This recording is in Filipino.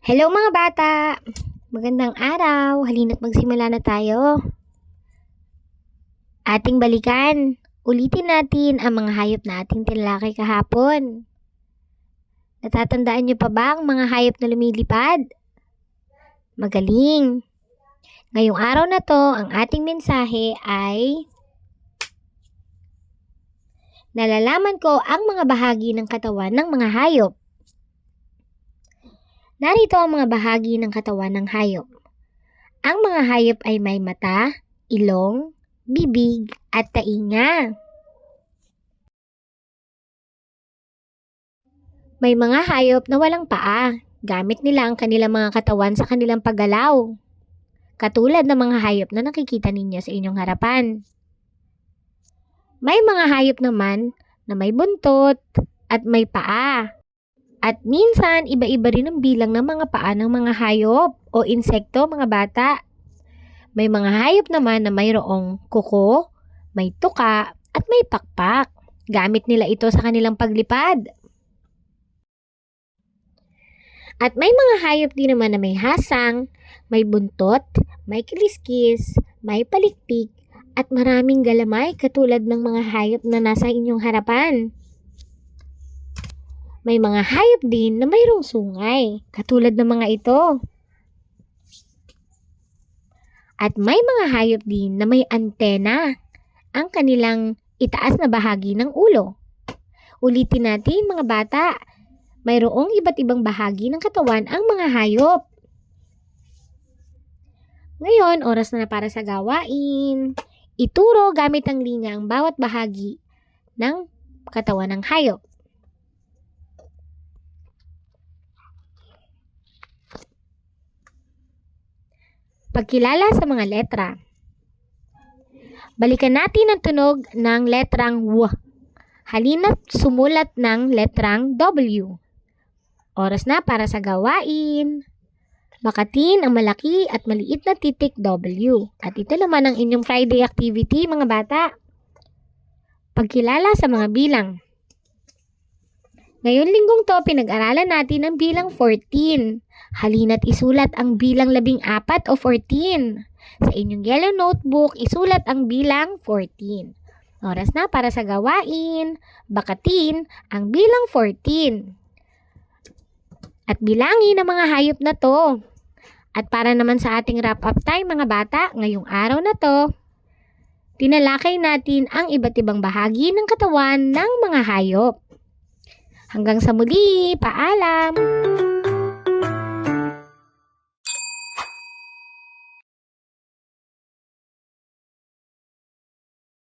Hello mga bata! Magandang araw! Halina't magsimula na tayo. Ating balikan. Ulitin natin ang mga hayop na ating tinalakay kahapon. Natatandaan niyo pa ba ang mga hayop na lumilipad? Magaling! Ngayong araw na to, ang ating mensahe ay nalalaman ko ang mga bahagi ng katawan ng mga hayop. Narito ang mga bahagi ng katawan ng hayop. Ang mga hayop ay may mata, ilong, bibig, at tainga. May mga hayop na walang paa. Gamit nila ang kanilang mga katawan sa kanilang paggalaw. Katulad ng mga hayop na nakikita ninyo sa inyong harapan. May mga hayop naman na may buntot at may paa. At minsan, iba-iba rin ang bilang ng mga paa ng mga hayop o insekto, mga bata. May mga hayop naman na mayroong kuko, may tuka, at may pakpak. Gamit nila ito sa kanilang paglipad. At may mga hayop din naman na may hasang, may buntot, may kiliskis, may palikpik, at maraming galamay katulad ng mga hayop na nasa inyong harapan. May mga hayop din na mayroong sungay, katulad ng mga ito. At may mga hayop din na may antena, ang kanilang itaas na bahagi ng ulo. Ulitin natin mga bata, mayroong iba't ibang bahagi ng katawan ang mga hayop. Ngayon, oras na para sa gawain. Ituro gamit ang linya ang bawat bahagi ng katawan ng hayop. Pagkilala sa mga letra. Balikan natin ang tunog ng letrang W. Halina't sumulat ng letrang W. Oras na para sa gawain. Bakatin ang malaki at maliit na titik W. At ito naman ang inyong Friday activity, mga bata. Pagkilala sa mga bilang. Ngayon linggong to, pinag-aralan natin ang bilang 14. Halina't isulat ang bilang 14 o 14. Sa inyong yellow notebook, isulat ang bilang 14. Oras na para sa gawain. Bakatin ang bilang 14. At bilangin ang mga hayop na to. At para naman sa ating wrap-up time mga bata, ngayong araw na to, tinalakay natin ang iba't ibang bahagi ng katawan ng mga hayop. Hanggang sa muli, paalam!